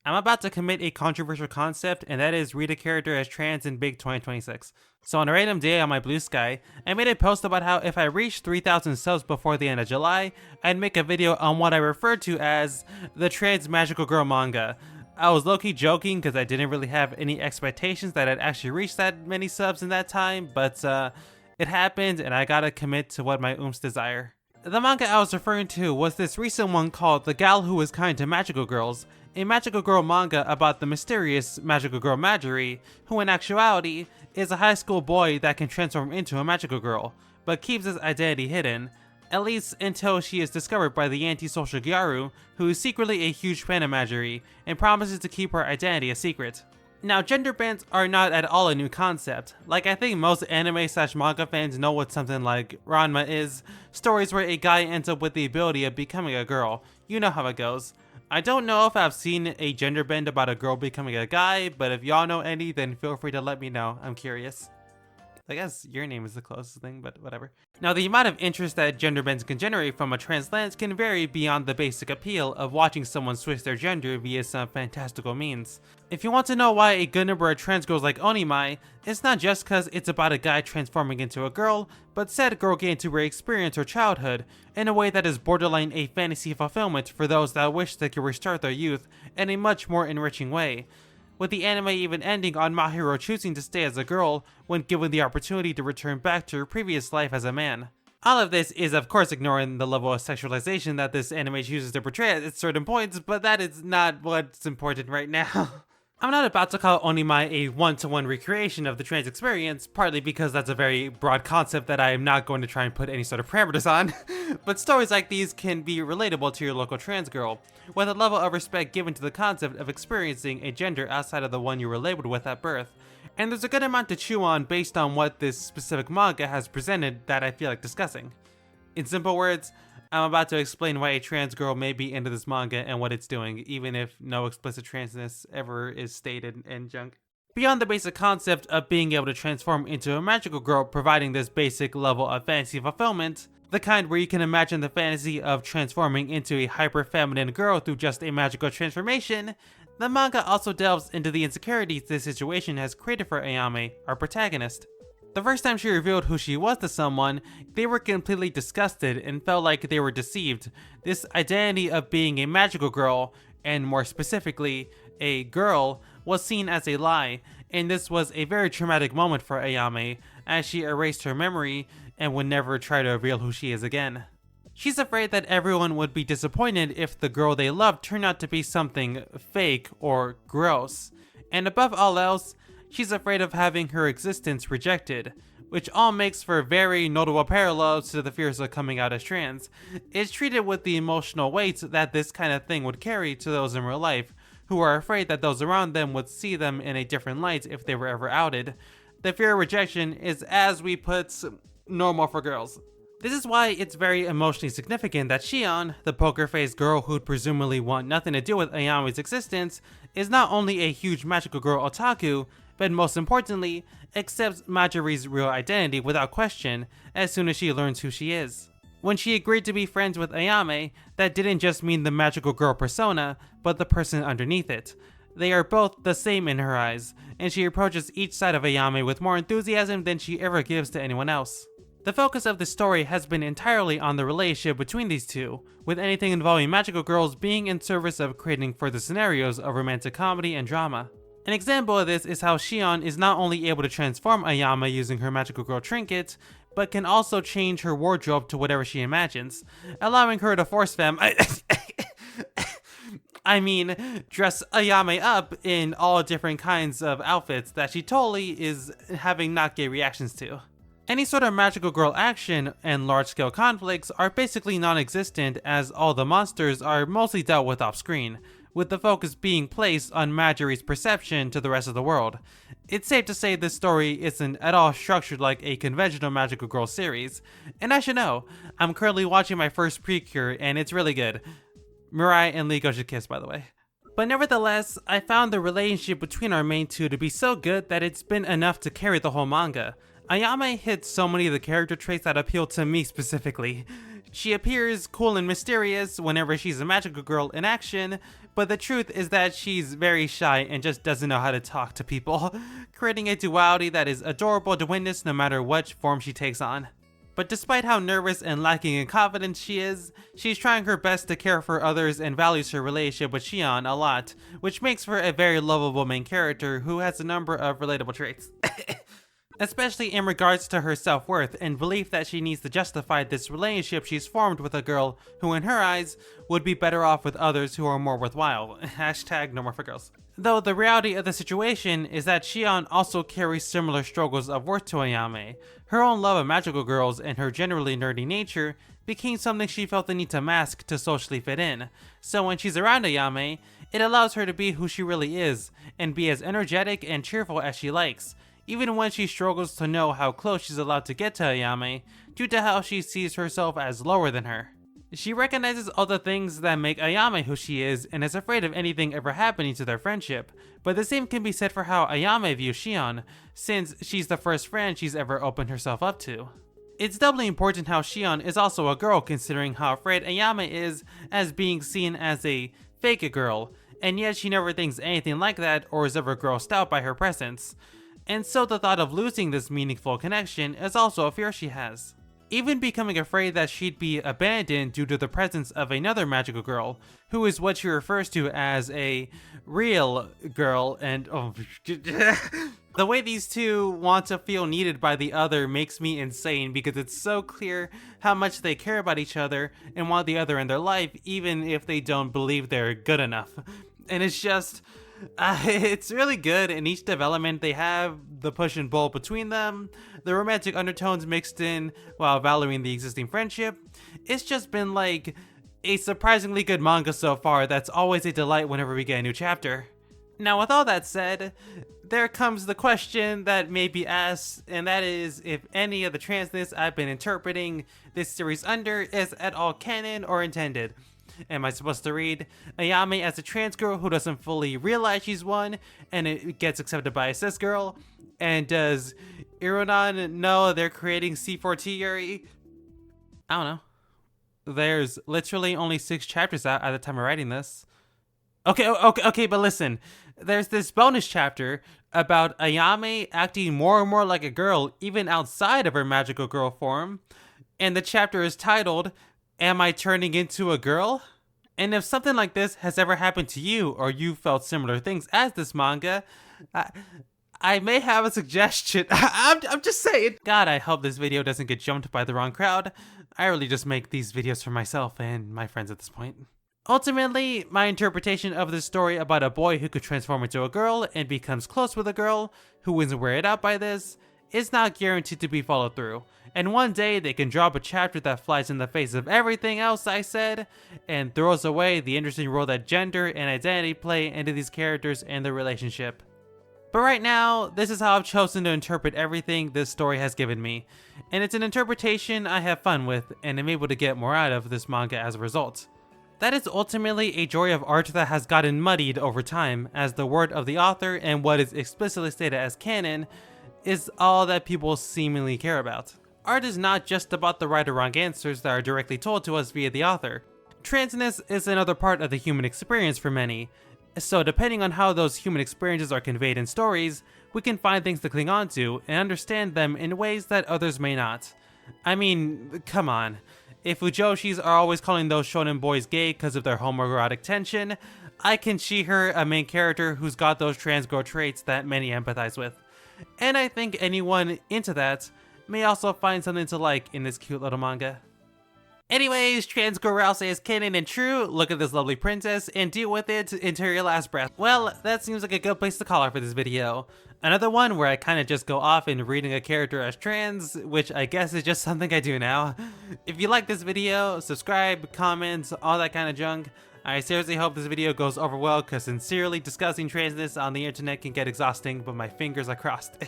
I'm about to commit a controversial concept, and that is read a character as trans in big 2026. So on a random day on my blue sky, I made a post about how if I reached 3,000 subs before the end of July, I'd make a video on what I referred to as the trans magical girl manga. I was low-key joking because I didn't really have any expectations that I'd actually reach that many subs in that time, but it happened and I gotta commit to what my oomph desire. The manga I was referring to was this recent one called The Gal Who Was Kind to Magical Girls, a magical girl manga about the mysterious magical girl Marjorie, who in actuality is a high school boy that can transform into a magical girl, but keeps his identity hidden, at least until she is discovered by the antisocial Gyaru, who is secretly a huge fan of Marjorie and promises to keep her identity a secret. Now, gender bands are not at all a new concept. Like, I think most anime/manga fans know what something like Ranma is, stories where a guy ends up with the ability of becoming a girl. You know how it goes. I don't know if I've seen a gender bend about a girl becoming a guy, but if y'all know any, then feel free to let me know. I'm curious. I guess your name is the closest thing, but whatever. Now, the amount of interest that gender bends can generate from a trans lens can vary beyond the basic appeal of watching someone switch their gender via some fantastical means. If you want to know why a good number of trans girls like Onimai, it's not just cause it's about a guy transforming into a girl, but said girl getting to re-experience her childhood in a way that is borderline a fantasy fulfillment for those that wish they could restart their youth in a much more enriching way, with the anime even ending on Mahiro choosing to stay as a girl when given the opportunity to return back to her previous life as a man. All of this is of course ignoring the level of sexualization that this anime chooses to portray at certain points, but that is not what's important right now. I'm not about to call Onimai a one-to-one recreation of the trans experience, partly because that's a very broad concept that I am not going to try and put any sort of parameters on, but stories like these can be relatable to your local trans girl, with a level of respect given to the concept of experiencing a gender outside of the one you were labeled with at birth. And there's a good amount to chew on based on what this specific manga has presented that I feel like discussing. In simple words, I'm about to explain why a trans girl may be into this manga and what it's doing, even if no explicit transness ever is stated in junk. Beyond the basic concept of being able to transform into a magical girl providing this basic level of fantasy fulfillment, the kind where you can imagine the fantasy of transforming into a hyper-feminine girl through just a magical transformation, the manga also delves into the insecurities this situation has created for Ayame, our protagonist. The first time she revealed who she was to someone, they were completely disgusted and felt like they were deceived. This identity of being a magical girl, and more specifically, a girl, was seen as a lie, and this was a very traumatic moment for Ayame, as she erased her memory and would never try to reveal who she is again. She's afraid that everyone would be disappointed if the girl they loved turned out to be something fake or gross, and above all else, she's afraid of having her existence rejected, which all makes for very notable parallels to the fears of coming out as trans. It's treated with the emotional weight that this kind of thing would carry to those in real life, who are afraid that those around them would see them in a different light if they were ever outed. The fear of rejection is, as we put, normal for girls. This is why it's very emotionally significant that Shion, the poker-faced girl who'd presumably want nothing to do with Ayame's existence, is not only a huge magical girl otaku, but most importantly, accepts Marjorie's real identity without question as soon as she learns who she is. When she agreed to be friends with Ayame, that didn't just mean the magical girl persona, but the person underneath it. They are both the same in her eyes, and she approaches each side of Ayame with more enthusiasm than she ever gives to anyone else. The focus of the story has been entirely on the relationship between these two, with anything involving magical girls being in service of creating further scenarios of romantic comedy and drama. An example of this is how Shion is not only able to transform Ayame using her magical girl trinket, but can also change her wardrobe to whatever she imagines, allowing her to force femme dress Ayame up in all different kinds of outfits that she totally is having not gay reactions to. Any sort of magical girl action and large-scale conflicts are basically non-existent, as all the monsters are mostly dealt with off-screen, with the focus being placed on Marjorie's perception to the rest of the world. It's safe to say this story isn't at all structured like a conventional magical girl series, and I should know, I'm currently watching my first precure and it's really good. Mirai and Liko should kiss, by the way. But nevertheless, I found the relationship between our main two to be so good that it's been enough to carry the whole manga. Ayame hits so many of the character traits that appeal to me specifically. She appears cool and mysterious whenever she's a magical girl in action, but the truth is that she's very shy and just doesn't know how to talk to people, creating a duality that is adorable to witness no matter what form she takes on. But despite how nervous and lacking in confidence she is, she's trying her best to care for others and values her relationship with Shion a lot, which makes for a very lovable main character who has a number of relatable traits. Especially in regards to her self-worth and belief that she needs to justify this relationship she's formed with a girl who in her eyes would be better off with others who are more worthwhile. Hashtag no more for girls. Though the reality of the situation is that Shion also carries similar struggles of worth to Ayame. Her own love of magical girls and her generally nerdy nature became something she felt the need to mask to socially fit in. So when she's around Ayame, it allows her to be who she really is and be as energetic and cheerful as she likes, even when she struggles to know how close she's allowed to get to Ayame due to how she sees herself as lower than her. She recognizes all the things that make Ayame who she is and is afraid of anything ever happening to their friendship, but the same can be said for how Ayame views Shion, since she's the first friend she's ever opened herself up to. It's doubly important how Shion is also a girl considering how afraid Ayame is as being seen as a fake girl, and yet she never thinks anything like that or is ever grossed out by her presence. And so the thought of losing this meaningful connection is also a fear she has. Even becoming afraid that she'd be abandoned due to the presence of another magical girl, who is what she refers to as a real girl, and the way these two want to feel needed by the other makes me insane because it's so clear how much they care about each other and want the other in their life even if they don't believe they're good enough. And it's just... it's really good. In each development they have the push and pull between them, the romantic undertones mixed in while valuing the existing friendship. It's just been like a surprisingly good manga so far that's always a delight whenever we get a new chapter. Now with all that said, there comes the question that may be asked, and that is if any of the transness I've been interpreting this series under is at all canon or intended. Am I supposed to read Ayame as a trans girl who doesn't fully realize she's one and it gets accepted by a cis girl? And does Ironon know they're creating C4T Yuri? I don't know. There's literally only 6 chapters out at the time of writing this. Okay, but listen. There's this bonus chapter about Ayame acting more and more like a girl even outside of her magical girl form. And the chapter is titled, Am I Turning Into a Girl? And if something like this has ever happened to you or you felt similar things as this manga, I may have a suggestion. I'm just saying. God, I hope this video doesn't get jumped by the wrong crowd. I really just make these videos for myself and my friends at this point. Ultimately, my interpretation of this story about a boy who could transform into a girl and becomes close with a girl who isn't weirded out by this is not guaranteed to be followed through. And one day they can drop a chapter that flies in the face of everything else I said and throws away the interesting role that gender and identity play into these characters and their relationship. But right now, this is how I've chosen to interpret everything this story has given me, and it's an interpretation I have fun with and am able to get more out of this manga as a result. That is ultimately a joy of art that has gotten muddied over time, as the word of the author and what is explicitly stated as canon is all that people seemingly care about. Art is not just about the right or wrong answers that are directly told to us via the author. Transness is another part of the human experience for many, so depending on how those human experiences are conveyed in stories, we can find things to cling on to and understand them in ways that others may not. I mean, come on. If Fujoshis are always calling those shonen boys gay because of their homoerotic tension, I can see her a main character who's got those trans girl traits that many empathize with. And I think anyone into that may also find something to like in this cute little manga. Anyways, trans girl Rouse is canon and true, look at this lovely princess, and deal with it until your last breath. Well, that seems like a good place to call her for this video. Another one where I kinda just go off in reading a character as trans, which I guess is just something I do now. If you like this video, subscribe, comment, all that kind of junk. I seriously hope this video goes over well, cause sincerely discussing transness on the internet can get exhausting, but my fingers are crossed.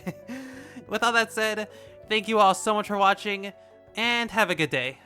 With all that said, thank you all so much for watching, and have a good day.